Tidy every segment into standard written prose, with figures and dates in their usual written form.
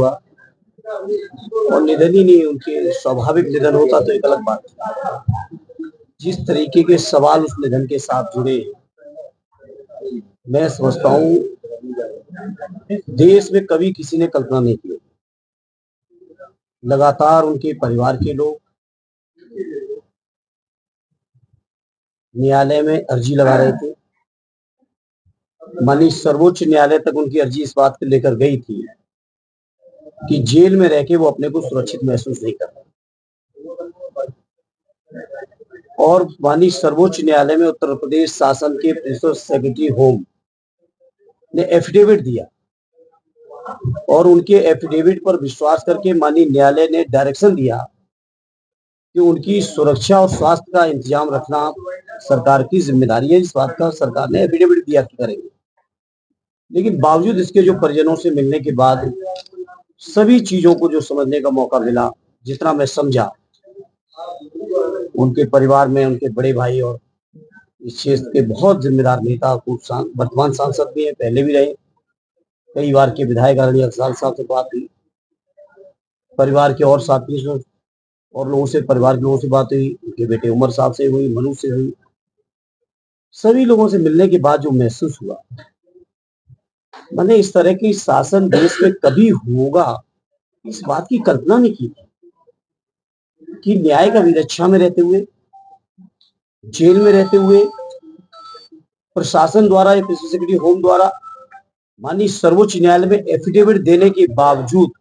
हुआ और निधन ही नहीं, उनके स्वाभाविक निधन होता तो एक अलग बात थी। जिस तरीके के सवाल उस निधन के साथ जुड़े, मैं समझता हूँ देश में कभी किसी ने कल्पना नहीं की। लगातार उनके परिवार के लोग न्यायालय में अर्जी लगा रहे थे। माननीय सर्वोच्च न्यायालय तक उनकी अर्जी इस बात को लेकर गई थी कि जेल में रह के वो अपने को सुरक्षित महसूस नहीं कर रहे, और माननीय सर्वोच्च न्यायालय में उत्तर प्रदेश शासन के प्रिंसिपल सेक्रेटरी होम ने एफिडेविट दिया और उनके एफिडेविट पर विश्वास करके माननीय न्यायालय ने डायरेक्शन दिया कि उनकी सुरक्षा और स्वास्थ्य का इंतजाम रखना सरकार की जिम्मेदारी है। इस बात का सरकार ने एफिडेविट दिया कि करेंगे, लेकिन बावजूद इसके जो परिजनों से मिलने के बाद सभी चीजों को जो समझने का मौका मिला, जितना मैं समझा, उनके परिवार में उनके बड़े भाई और इस क्षेत्र के बहुत जिम्मेदार नेता, वर्तमान सांसद भी हैं, पहले भी रहे, कई बार के विधायक आदरणीय अफजाल साहब से बात हुई, परिवार के और साथियों और लोगों से, परिवार के लोगों से बात हुई, उनके बेटे उमर साहब से हुई, मनु से हुई, सभी लोगों से मिलने के बाद जो महसूस हुआ, मैंने इस तरह की शासन देश में कभी होगा इस बात की कल्पना नहीं की थी कि न्याय का विरक्षा में रहते हुए, जेल में रहते हुए, प्रशासन द्वारा या प्रिंसिपल सेक्रेटरी होम द्वारा माननीय सर्वोच्च न्यायालय में एफिडेविट देने के बावजूद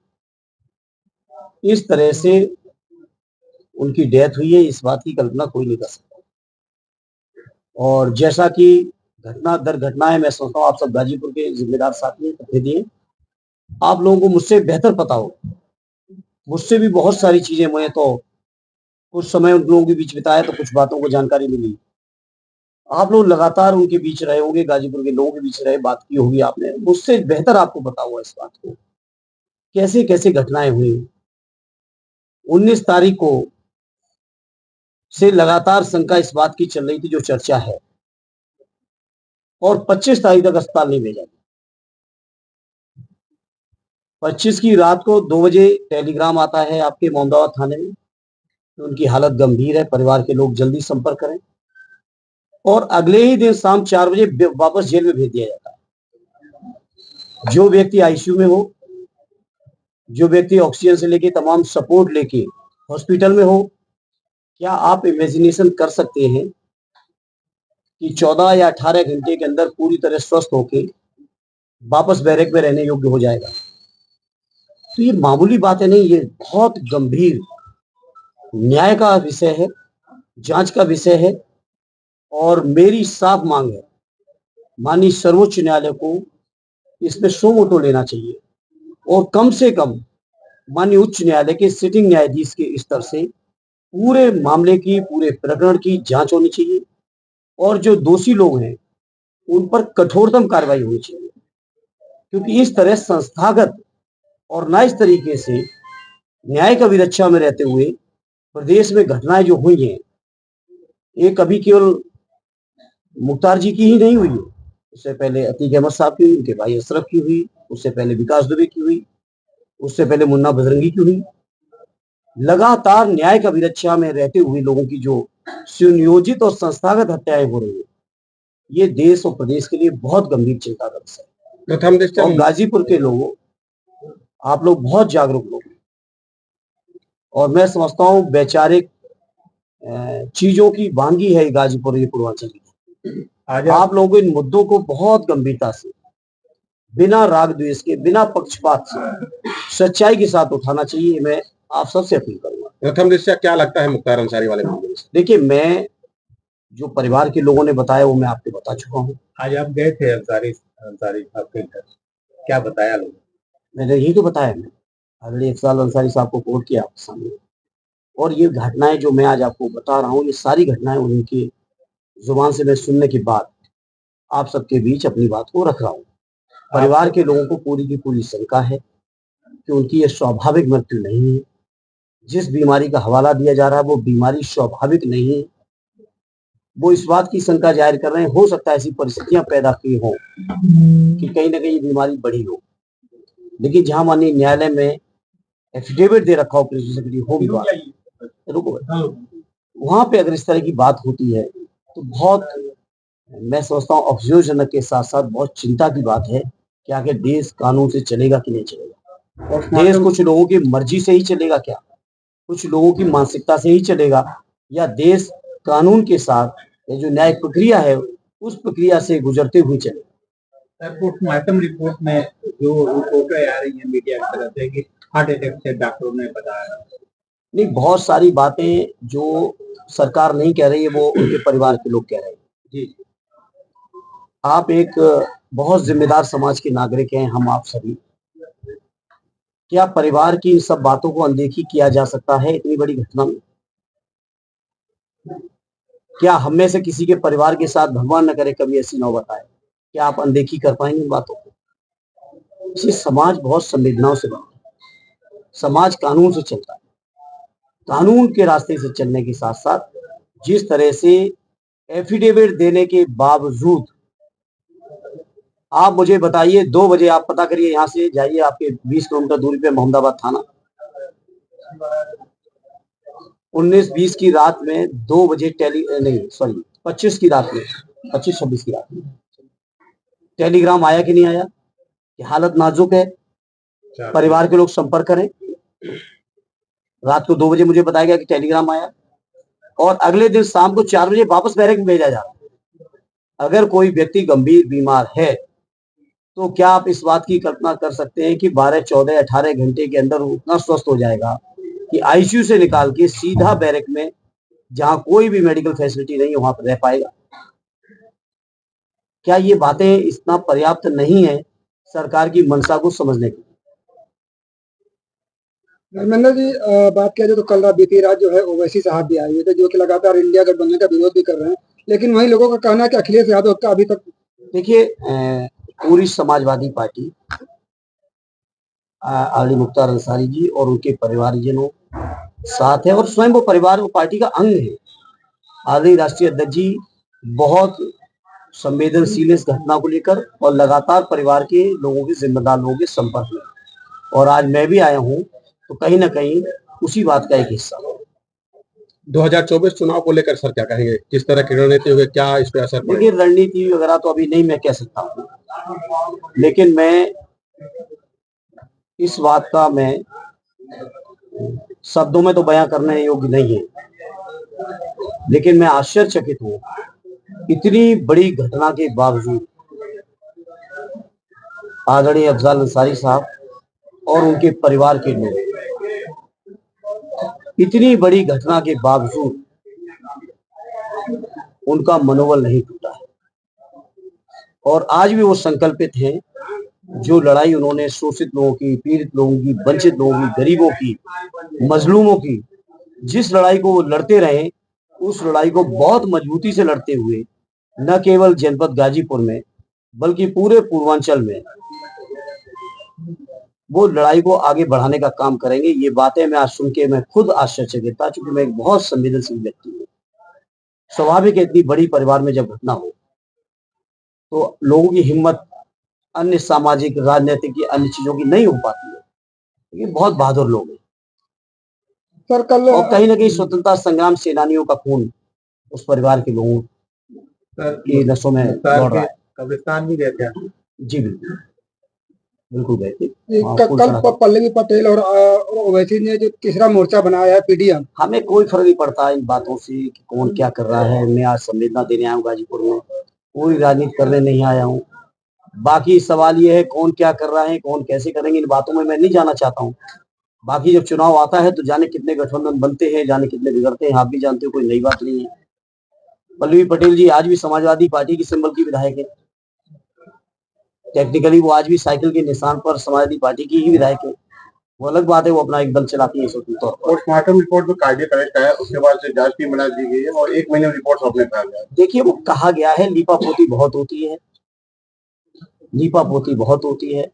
इस तरह से उनकी डेथ हुई है, इस बात की कल्पना कोई नहीं कर सकता। और जैसा कि घटना दर घटना है, मैं सोचता हूँ आप सब गाजीपुर के जिम्मेदार साथी हैं, प्रतिनिधि हैं, आप लोगों को मुझसे बेहतर पता हो, मुझसे भी बहुत सारी चीजें, मैं तो कुछ समय उन लोगों के बीच बिताया तो कुछ बातों को जानकारी मिली। आप लोग लगातार उनके बीच रहे होंगे, गाजीपुर के लोगों के बीच रहे, बात की होगी आपने, मुझसे बेहतर आपको पता हुआ इस बात को, कैसे कैसे घटनाएं हुई। 19 तारीख को से लगातार शंका इस बात की चल रही थी, जो चर्चा है, और 25 तारीख तक अस्पताल नहीं भेजा। 25 की रात को 2 बजे टेलीग्राम आता है आपके मोहम्मदाबाद थाने में, तो उनकी हालत गंभीर है, परिवार के लोग जल्दी संपर्क करें, और अगले ही दिन शाम 4 बजे वापस जेल में भेज दिया जाता है। जो व्यक्ति आईसीयू में हो, जो व्यक्ति ऑक्सीजन से लेके तमाम सपोर्ट लेके हॉस्पिटल में हो, क्या आप इमेजिनेशन कर सकते हैं कि 14 या 18 घंटे के अंदर पूरी तरह स्वस्थ होके वापस बैरक में रहने योग्य हो जाएगा? तो ये मामूली बात है नहीं, ये बहुत गंभीर न्याय का विषय है, जांच का विषय है, और मेरी साफ मांग है माननीय सर्वोच्च न्यायालय को इसमें सो मोटो लेना चाहिए, और कम से कम माननीय उच्च न्यायालय के सिटिंग न्यायाधीश के स्तर से पूरे मामले की, पूरे प्रकरण की जांच होनी चाहिए, और जो दोषी लोग हैं उन पर कठोरतम कार्रवाई होनी चाहिए, क्योंकि इस तरह संस्थागत और ना इस तरीके से न्याय का विरक्षा में रहते हुए प्रदेश में घटनाएं जो हुई हैं, ये कभी केवल मुख्तार जी की ही नहीं हुई है, उससे पहले अतीक अहमद साहब की हुई, उनके भाई अशरफ की हुई, उससे पहले विकास दुबे की हुई, उससे पहले मुन्ना बजरंगी की हुई। लगातार न्याय का विरक्षा में रहते हुए लोगों की जो सुनियोजित और संस्थागत हत्याएं हो रही है, ये देश और प्रदेश के लिए बहुत गंभीर चिंता का विषय है। और गाजीपुर के लोगों, आप लोग बहुत जागरूक लोग हैं, और मैं समझता हूँ वैचारिक चीजों की वानगी है गाजीपुर, ये पूर्वांचल की। आप लोगों को इन मुद्दों को बहुत गंभीरता से, बिना राग द्वेष के, बिना पक्षपात से, सच्चाई के साथ उठाना चाहिए। मैं आप सबसे अपील करूंगा। प्रथम दृष्टया क्या लगता है मुख्तार अंसारी वाले मामले में? देखिए, मैं जो परिवार के लोगों ने बताया वो मैं आपको बता चुका हूँ। आज आप गए थे अंसारी आपके घर, क्या बताया लोग? मैंने यही तो बताया, मैं आदरणीय अफजाल अंसारी साहब को कोर्ट किया आपके सामने, और ये घटनाएं जो मैं आज आपको बता रहा हूँ, ये सारी घटनाएं उनकी जुबान से मैं सुनने के बाद आप सबके बीच अपनी बात को रख रहा हूँ। परिवार के लोगों को पूरी की पूरी शंका है कि उनकी ये स्वाभाविक मृत्यु नहीं है। जिस बीमारी का हवाला दिया जा रहा है वो बीमारी स्वाभाविक नहीं है। वो इस बात की शंका जाहिर कर रहे हैं, हो सकता है ऐसी परिस्थितियां पैदा की हो कि कहीं ना कहीं बीमारी बढ़ी हो। लेकिन जहां माननीय न्यायालय में एफिडेविट दे रखा हो प्रिंसिपल सेक्रेटरी होम द्वारा, रुको, वहां पे अगर इस तरह की बात होती है तो बहुत, मैं समझता हूँ अफसोसजनक के साथ साथ बहुत चिंता की बात है कि आखिर देश कानून से चलेगा कि नहीं चलेगा। देश कुछ लोगों की मर्जी से ही चलेगा क्या, कुछ लोगों की मानसिकता से ही चलेगा, या देश कानून के साथ ये जो न्यायिक प्रक्रिया है उस प्रक्रिया से गुजरते हुए चलेगा। पोस्टमार्टम रिपोर्ट में जो रिपोर्टें आ रही हैं मीडिया की तरफ से कि हार्ट अटैक से डॉक्टरों ने बताया, नहीं, बहुत सारी बातें जो सरकार नहीं कह रही है वो उनके परिवार के लोग कह रहे हैं। जी, आप एक बहुत जिम्मेदार समाज के नागरिक हैं, हम आप सभी, क्या परिवार की इन सब बातों को अनदेखी किया जा सकता है इतनी बड़ी घटना में? क्या हम में से किसी के परिवार के साथ भगवान न करे कभी ऐसी नौबत आए, क्या आप अनदेखी कर पाएंगे इन बातों को? इसी समाज बहुत संवेदनाओं से बना है, समाज कानून से चलता है, कानून के रास्ते से चलने के साथ साथ जिस तरह से एफिडेविट देने के बावजूद, आप मुझे बताइए 2 बजे आप पता करिए, यहाँ से जाइए आपके 20 किलोमीटर दूरी पे मोहम्मदाबाद थाना, 19-20 की रात में 2 बजे नहीं सॉरी 25 की रात में, 25-26 की रात में टेलीग्राम आया कि नहीं आया कि हालत नाजुक है, परिवार के लोग संपर्क करें। रात को 2 बजे मुझे बताया गया कि टेलीग्राम आया और अगले दिन शाम को 4 बजे वापस बैरक में भेजा जा रहा है। अगर कोई व्यक्ति गंभीर बीमार है तो क्या आप इस बात की कल्पना कर सकते हैं कि 12, 14, 18 घंटे के अंदर वो उतना स्वस्थ हो जाएगा कि आईसीयू से निकाल के सीधा बैरक में, जहां कोई भी मेडिकल फैसिलिटी नहीं है, वहां पर रह पाएगा? क्या ये बातें इतना पर्याप्त नहीं है सरकार की मंशा को समझने की? धर्मेंद्र जी, बात किया जाए तो कल बीती रात जो है ओवैसी साहब भी आए हुए थे, जो कि लगातार इंडिया गठबंधन का विरोध भी कर रहे हैं, लेकिन वहीं लोगों का कहना है कि अखिलेश यादव का अभी तक, देखिए, पूरी समाजवादी पार्टी, अली मुख्तार अंसारी जी और उनके परिवारजनों साथ है और स्वयं वो परिवार, वो पार्टी का अंग है। आदरणीय राष्ट्रीय अध्यक्ष जी बहुत संवेदनशील इस घटना को लेकर और लगातार परिवार के लोगों के, जिम्मेदार लोगों के संपर्क में, और आज मैं भी आया हूं तो कहीं ना कहीं उसी बात का एक हिस्सा। 2024 चुनाव को लेकर सर क्या कहेंगे, किस तरह की रणनीति होगी, क्या इस पे असर देखिए, रणनीति वगैरह तो अभी नहीं मैं कह सकता हूँ, लेकिन मैं इस बात का, मैं शब्दों में तो बयां करने योग्य नहीं है, लेकिन मैं आश्चर्यचकित हूं इतनी बड़ी घटना के बावजूद आदरणीय अफजल अंसारी साहब और उनके परिवार के लोग, इतनी बड़ी घटना के बावजूद उनका मनोबल नहीं टूटा है और आज भी वो संकल्पित हैं। जो लड़ाई उन्होंने शोषित लोगों की, पीड़ित लोगों की, वंचित लोगों की, गरीबों की, मजलूमों की, जिस लड़ाई को वो लड़ते रहे, उस लड़ाई को बहुत मजबूती से लड़ते हुए न केवल जनपद गाजीपुर में बल्कि पूरे पूर्वांचल में वो लड़ाई को आगे बढ़ाने का काम करेंगे। ये बातें मैं आज सुन के मैं खुद आश्चर्यचकित था, क्योंकि मैं एक बहुत संवेदनशील व्यक्ति हूँ। स्वाभाविक है, इतनी बड़ी परिवार में जब घटना हो तो लोगों की हिम्मत अन्य सामाजिक, राजनीतिक की, अन्य चीजों की नहीं हो पाती है, लेकिन बहुत बहादुर लोग हैं सर कल, और कहीं ना कहीं स्वतंत्रता संग्राम सेनानियों का खून उस परिवार के लोगों की नसों में दौड़ रहा है। कब्रिस्तान भी गए थे? जी बिल्कुल, बिल्कुल गए थे। कल पल्लवी पटेल और ओवैसी ने जो तीसरा मोर्चा बनाया है पीडीएम, हमें कोई फर्क नहीं पड़ता इन बातों से कि कौन क्या कर रहा है। मैं आज संवेदना देने आया हूँ गाजीपुर में, कोई राजनीति करने नहीं आया हूँ। बाकी सवाल ये है कौन क्या कर रहा है, कौन कैसे करेंगे, इन बातों में मैं नहीं जाना चाहता हूँ। बाकी जब चुनाव आता है तो जाने कितने गठबंधन बनते हैं, जाने कितने बिगड़ते हैं, आप भी जानते हो, कोई नई बात नहीं है। पल्लवी पटेल जी आज भी समाजवादी पार्टी की सिंबल की विधायक है, टेक्निकली वो आज भी साइकिल के निशान पर समाजवादी पार्टी की ही विधायक है। वो अलग बात है, वो अपना एक दल चलाती है स्वतंत्र तौर पर। पोस्टमार्टम रिपोर्ट में कायदे करेक्ट है, उसके बाद से जांच टीम बना दी गई है और 1 महीने में रिपोर्ट सौंपने कहा गया है। देखिए, वो कहा गया है लीपापोती बहुत होती है, लीपापोती बहुत होती है।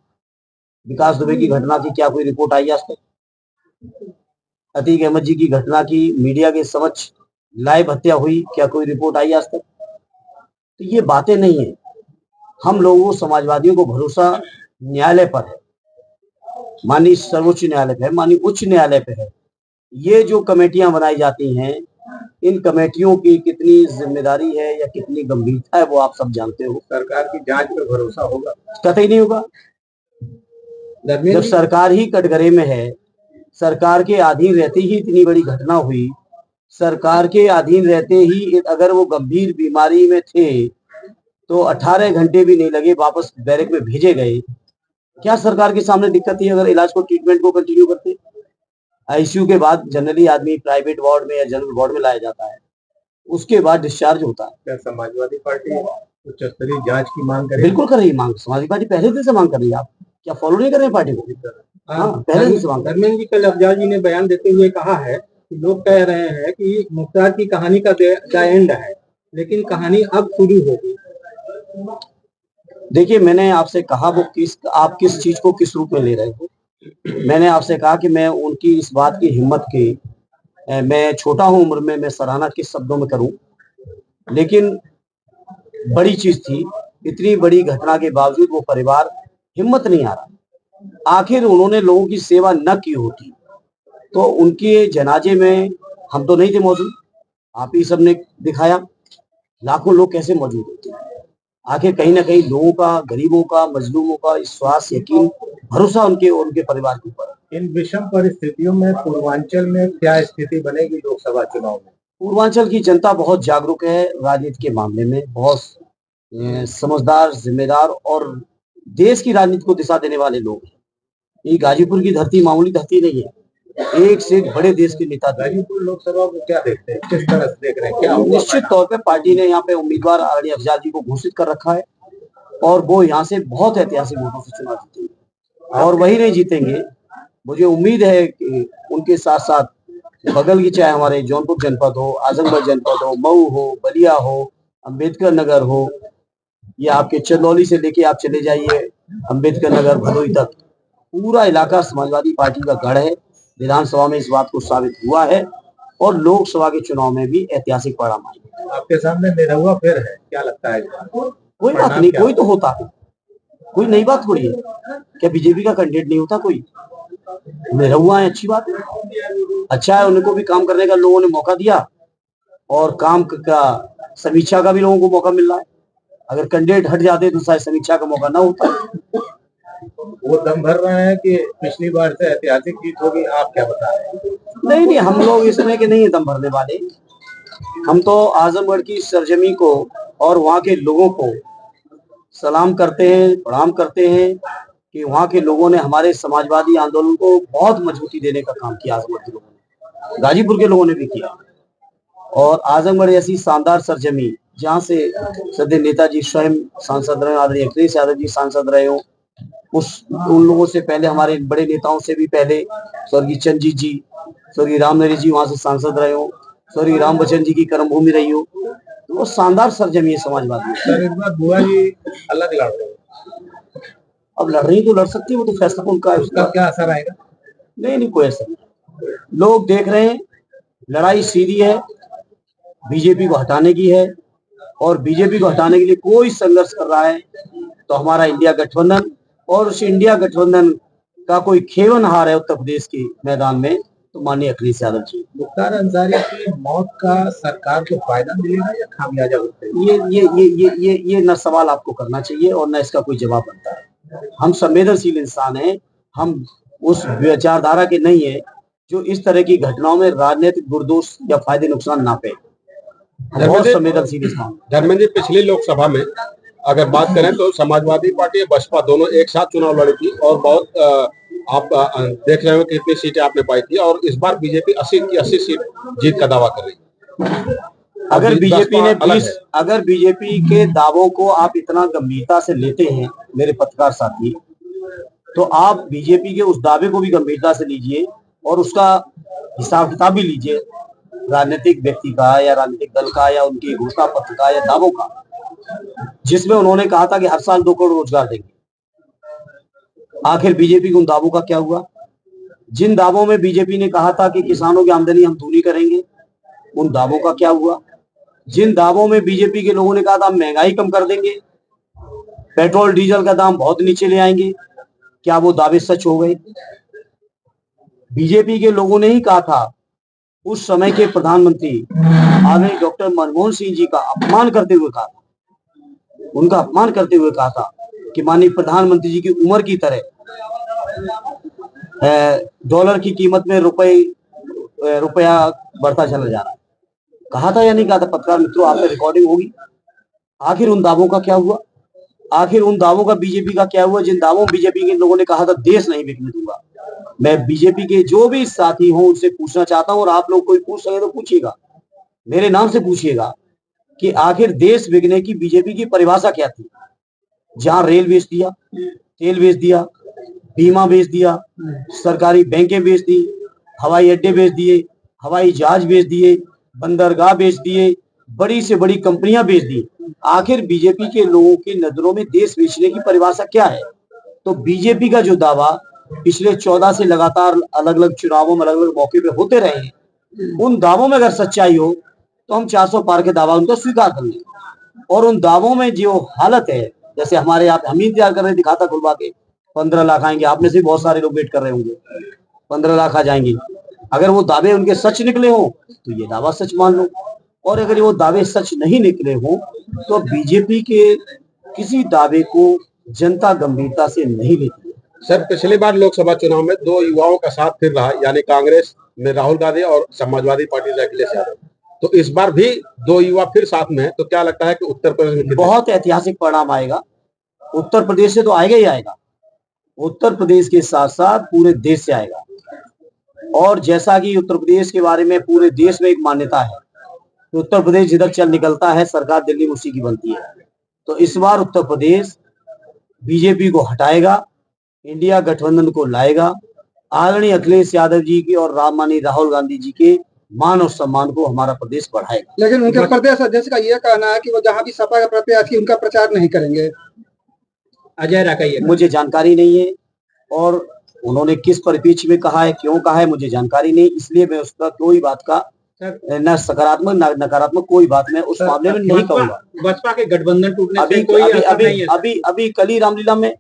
विकास दुबे की घटना की क्या कोई रिपोर्ट आई आज तक? अतीक अहमद जी की घटना की मीडिया के समक्ष लाइव हत्या हुई, क्या कोई रिपोर्ट आई आज तक? तो ये बातें नहीं है। हम लोगों, समाजवादियों को भरोसा न्यायालय पर है माननीय सर्वोच्च न्यायालय पे है, माननीय उच्च न्यायालय पे है। ये जो कमेटियां बनाई जाती हैं, इन कमेटियों की कितनी जिम्मेदारी है या कितनी गंभीरता है वो आप सब जानते हो। सरकार की जांच पे भरोसा होगा? कतई नहीं होगा। जब सरकार ही कटघरे में है, सरकार के अधीन रहते ही इतनी बड़ी घटना हुई, सरकार के अधीन रहते ही अगर वो गंभीर बीमारी में थे तो 18 घंटे भी नहीं लगे, वापस बैरक में भेजे गए। क्या सरकार के सामने दिक्कत थी अगर इलाज को, ट्रीटमेंट को कंटिन्यू करते? आईसीयू के बाद जनरली आदमी प्राइवेट वार्ड में या जनरल वार्ड में लाया जाता है, उसके बाद डिस्चार्ज होता है। क्या समाजवादी पार्टी उच्च स्तरीय जांच की मांग करेगी? बिल्कुल कर रही है मांग, समाजवादी पार्टी पहले दिन से मांग कर रही है। आप क्या फॉलो नहीं कर रहे हैं पार्टी को? हाँ, पहले दिन से मांग कर रही है। धर्मेंद्र जी, कल अफजाल जी ने बयान देते हुए कहा है कि लोग कह रहे हैं कि मुख्तार की कहानी का द एंड है, लेकिन कहानी अब शुरू होगी। देखिए, मैंने आपसे कहा वो आप किस चीज को किस रूप में ले रहे हो। मैंने आपसे कहा कि मैं उनकी इस बात की हिम्मत की, मैं छोटा हूं उम्र में, मैं सराहना किस शब्दों में करूं, लेकिन बड़ी चीज थी। इतनी बड़ी घटना के बावजूद वो परिवार हिम्मत नहीं आ रहा। आखिर उन्होंने लोगों की सेवा न की होती तो उनके जनाजे में हम तो नहीं थे मौजूद, आप ही सबने दिखाया, लाखों लोग कैसे मौजूद होते। आखिर कहीं ना कहीं लोगों का, गरीबों का, मजलूमों का विश्वास, यकीन, भरोसा उनके और उनके परिवार के ऊपर। इन विषम परिस्थितियों में पूर्वांचल में क्या स्थिति बनेगी लोकसभा चुनाव में? पूर्वांचल की जनता बहुत जागरूक है राजनीति के मामले में, बहुत समझदार, जिम्मेदार और देश की राजनीति को दिशा देने वाले लोग हैं। ये गाजीपुर की धरती मामूली धरती नहीं है, एक से एक बड़े देश के नेता। गाजीपुर लोकसभा को क्या देखते हैं, किस तरह से देख रहे हैं, क्या निश्चित तौर पे पार्टी ने यहाँ पे उम्मीदवार आदरणीय अफजाल जी को घोषित कर रखा है और वो यहाँ से बहुत ऐतिहासिक वोटों से चुनाव जीतेंगे। और वही नहीं जीतेंगे, मुझे उम्मीद है कि उनके साथ साथ बगल की, चाहे हमारे जौनपुर जनपद हो, आजमगढ़ जनपद हो, मऊ हो, बलिया हो, अंबेडकर नगर हो, या आपके चंदौली से लेके आप चले जाइए अंबेडकर नगर, भदोई तक, पूरा इलाका समाजवादी पार्टी का गढ़ है। विधानसभा में इस बात को साबित हुआ है और लोकसभा के चुनाव में भी ऐतिहासिक परिणाम आए। आपके सामने निरहुआ फिर है, क्या लगता है? कोई बात नहीं, कोई तो होता है, कोई नई बात थोड़ी है। क्या बीजेपी का कैंडिडेट नहीं होता कोई? निरहुआ है, अच्छी बात है, अच्छा है, उनको भी काम करने का लोगों ने मौका दिया और काम का समीक्षा का भी लोगों को मौका मिल रहा है। अगर कैंडिडेट हट जाते तो शायद समीक्षा का मौका ना होता। वो दम भर रहे हैं कि पिछली बार से ऐतिहासिक जीत होगी, आप क्या बता रहे हैं? नहीं, हम लोग इसमें के नहीं है दम भरने वाले। हम तो आजमगढ़ की सरजमी को और वहाँ के लोगों को सलाम करते हैं, प्रणाम करते हैं कि वहाँ के लोगों ने हमारे समाजवादी आंदोलन को बहुत मजबूती देने का काम किया। आजमगढ़ के लोगों ने, गाजीपुर के लोगों ने भी किया। और आजमगढ़ ऐसी शानदार सरजमी जहाँ से सदैव नेताजी स्वयं सांसद रहे, आदरणीय अखिलेश यादव जी सांसद रहे हो, उन लोगों से पहले, हमारे बड़े नेताओं से भी पहले स्वर्गीय चंद्रजीत जी, स्वर्गीय राम नरेश जी वहां से सांसद रहे हो, स्वर्गीय राम बच्चन जी की कर्मभूमि रही हो, तो वो शानदार सरजमी है समाजवादी। सर, इस बार बुआ जी अलग लड़ रहे हैं। अब लड़ रही तो लड़ सकती है, वो तो फैसला उनका है। उसका क्या असर आएगा? नहीं, कोई असर नहीं। लोग देख रहे हैं, लड़ाई सीधी है, बीजेपी को हटाने की है और बीजेपी को हटाने के लिए कोई संघर्ष कर रहा है तो हमारा इंडिया गठबंधन, और उस इंडिया गठबंधन का कोई खेवनहार है उत्तर प्रदेश के मैदान में तो माननीय अखिलेश यादव जी। मुख्तार अंसारी की मौत का सरकार को फायदा मिलेगा या खामियाजा होता है? ये न सवाल आपको करना चाहिए और न इसका कोई जवाब बनता है। हम संवेदनशील इंसान हैं, हम उस विचारधारा के नहीं है जो इस तरह की घटनाओं में राजनीतिक गुरदोष या फायदे नुकसान नापे। बहुत संवेदनशील इंसान। धर्मेंद्र जी, पिछली लोकसभा में अगर बात करें तो समाजवादी पार्टी और बसपा दोनों एक साथ चुनाव लड़ी थी और बहुत आप देख रहे हो कि कितनी सीटें आपने पाई थी और इस बार बीजेपी 80 की 80 सीट जीत का दावा कर रही है। अगर बीजेपी के दावों को आप इतना गंभीरता से लेते हैं मेरे पत्रकार साथी, तो आप बीजेपी के उस दावे को भी गंभीरता से लीजिए और उसका हिसाब किताब भी लीजिए, राजनीतिक व्यक्ति का या राजनीतिक दल का या उनके घोषणा पत्र का या दावों का, जिसमें उन्होंने कहा था कि हर साल 2 करोड़ रोजगार देंगे। आखिर बीजेपी के उन दावों का क्या हुआ? जिन दावों में बीजेपी ने कहा था कि किसानों की आमदनी हम दूनी करेंगे, उन दावों का क्या हुआ? जिन दावों में बीजेपी के लोगों ने कहा था हम महंगाई कम कर देंगे, पेट्रोल डीजल का दाम बहुत नीचे ले आएंगे, क्या वो दावे सच हो गए? बीजेपी के लोगों ने ही कहा था, उस समय के प्रधानमंत्री आदरणीय डॉक्टर मनमोहन सिंह जी का अपमान करते हुए कहा था, उनका अपमान करते हुए कहा था कि माननीय प्रधानमंत्री जी की उम्र की तरह डॉलर की कीमत में रुपया बढ़ता चला जा रहा है। कहा था या नहीं कहा था? पत्रकार मित्रों, आप पे रिकॉर्डिंग होगी। आखिर उन दावों का क्या हुआ? आखिर उन दावों का बीजेपी का क्या हुआ जिन दावों बीजेपी के लोगों ने कहा था देश नहीं बिकने दूंगा? मैं बीजेपी के जो भी साथी हों उनसे पूछना चाहता हूं, और आप लोग कोई पूछ सके तो पूछिएगा, मेरे नाम से पूछिएगा कि आखिर देश बिकने की बीजेपी की परिभाषा क्या थी? जहां रेल बेच दिया, तेल बेच दिया, बीमा बेच दिया, सरकारी बैंकें बेच दी, हवाई अड्डे बेच दिए, हवाई जहाज बेच दिए, बंदरगाह बेच दिए, बड़ी से बड़ी कंपनियां बेच दी। आखिर बीजेपी के लोगों की नजरों में देश बेचने की परिभाषा क्या है? तो बीजेपी का जो दावा पिछले 14 से लगातार अलग अलग चुनावों में अलग अलग मौके पे होते रहे हैं, उन दावों में अगर सच्चाई हो तो हम 400 पार के दावा उनको स्वीकार कर लें। और उन दावों में जो हालत है, जैसे हमारे आप हम इंतजार कर रहे हैं, दिखाता खुलवा के 15 लाख आएंगे, आप में से बहुत सारे लोग वेट कर रहे होंगे 15 लाख आ जाएंगे। अगर वो दावे उनके सच निकले हो तो ये दावा सच मान लो, और अगर वो दावे सच नहीं निकले हो तो बीजेपी के किसी दावे को जनता गंभीरता से नहीं लेती। सर, पिछली बार लोकसभा चुनाव में दो युवाओं का साथ फिर रहा, यानी कांग्रेस में राहुल गांधी और समाजवादी पार्टी से अखिलेश यादव। तो इस बार भी दो युवा फिर साथ में है, तो क्या लगता है कि उत्तर प्रदेश में बहुत ऐतिहासिक परिणाम आएगा? उत्तर प्रदेश से तो आएगा ही आएगा, उत्तर प्रदेश के साथ साथ पूरे देश से आएगा। और जैसा कि उत्तर प्रदेश के बारे में पूरे देश में एक मान्यता है कि उत्तर प्रदेश जिधर चल निकलता है सरकार दिल्ली में उसी की बनती है, तो इस बार उत्तर प्रदेश बीजेपी को हटाएगा, इंडिया गठबंधन को लाएगा, आदरणीय अखिलेश यादव जी की और माननीय राहुल गांधी जी के मान और सम्मान को हमारा प्रदेश बढ़ाएगा। लेकिन उनके प्रदेश अध्यक्ष का यह कहना है कि वो जहां भी सपा का प्रत्याशी उनका प्रचार नहीं करेंगे। अजय राकैया, मुझे जानकारी नहीं है, और उन्होंने किस परिप्रेक्ष्य में कहा है, क्यों कहा है, मुझे जानकारी नहीं, इसलिए मैं उसका कोई बात का न सकारात्मक न नकारात्मक कोई बात मैं उस मामले में नहीं कहूंगा। बसपा के गठबंधन टूटने अभी से कोई अभी असर नहीं अभी है। अभी अभी कल ही रामलीला में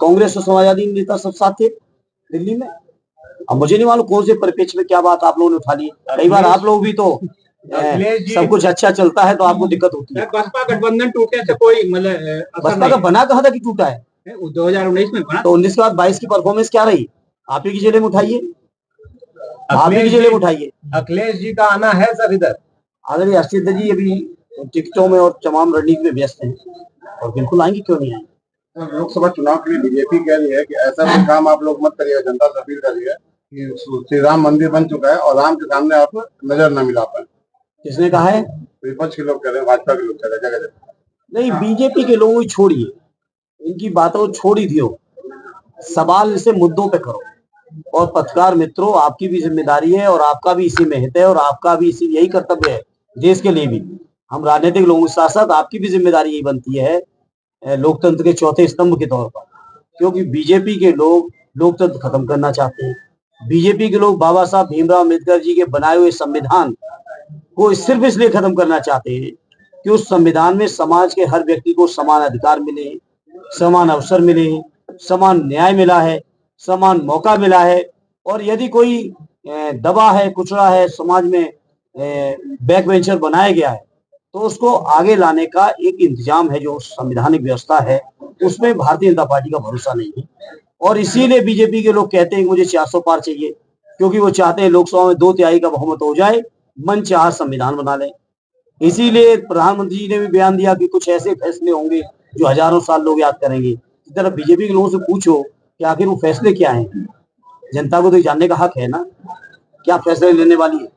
कांग्रेस और समाजवादी नेता सब साथ थे दिल्ली में। अब मुझे नहीं मालूम कौन से परिप्रेक्ष्य में क्या बात आप लोगों ने उठा ली। कई बार आप लोग भी तो सब कुछ अच्छा चलता है तो आपको दिक्कत होती है। बसपा गठबंधन टूटने से कोई मतलब बसपा का बना कहा था कि टूटा है? 2019 में बना, तो 19 के बाद 22 की परफॉर्मेंस क्या रही? आप ही की जेल में उठाइए, आप ही की जेल में उठाइए। अखिलेश जी का आना है सर इधर। आदरणीय हर्षित जी अभी टिकटों में और तमाम रणनीति में व्यस्त हैं, और बिल्कुल आएंगे, क्यों नहीं आएंगे। लोकसभा चुनाव के लिए बीजेपी कह रही है कि ऐसा कोई काम आप लोग मत करिए, जनता से अपील कर रही है कि श्री राम मंदिर बन चुका है और राम के सामने आप नजर न मिला पाए। किसने कहा है? विपक्ष के लोग कह रहे हैं, भाजपा के लोग कह रहे हैं, जगह जगह। नहीं, बीजेपी के लोगों को छोड़िए, इनकी बातों को छोड़ ही दियो, सवाल इसे मुद्दों पे करो। और पत्रकार मित्रों, आपकी भी जिम्मेदारी है और आपका भी इसी में हित है और आपका भी इसी यही कर्तव्य है देश के लिए भी। हम राजनीतिक लोगों के साथ साथ आपकी भी जिम्मेदारी यही बनती है लोकतंत्र के चौथे स्तंभ के तौर पर, क्योंकि बीजेपी के लोग लोकतंत्र खत्म करना चाहते हैं। बीजेपी के लोग बाबा साहब भीमराव अम्बेडकर जी के बनाए हुए संविधान को सिर्फ इसलिए खत्म करना चाहते हैं कि उस संविधान में समाज के हर व्यक्ति को समान अधिकार मिले, समान अवसर मिले, समान न्याय मिला है, समान मौका मिला है। और यदि कोई दबा है, कुचला है, समाज में बैक वेंचर बनाया गया है, तो उसको आगे लाने का एक इंतजाम है जो संवैधानिक व्यवस्था है, उसमें भारतीय जनता पार्टी का भरोसा नहीं है। और इसीलिए बीजेपी के लोग कहते हैं कि मुझे 400 पार चाहिए, क्योंकि वो चाहते हैं लोकसभा में 2/3 का बहुमत हो जाए, मन चाहा संविधान बना लें। इसीलिए प्रधानमंत्री जी ने भी बयान दिया कि कुछ ऐसे फैसले होंगे जो हजारों साल लोग याद करेंगे। इस तरह बीजेपी के लोगों से पूछो कि आखिर वो फैसले क्या हैं। जनता को तो जानने का हक है ना, क्या फैसले लेने वाली है।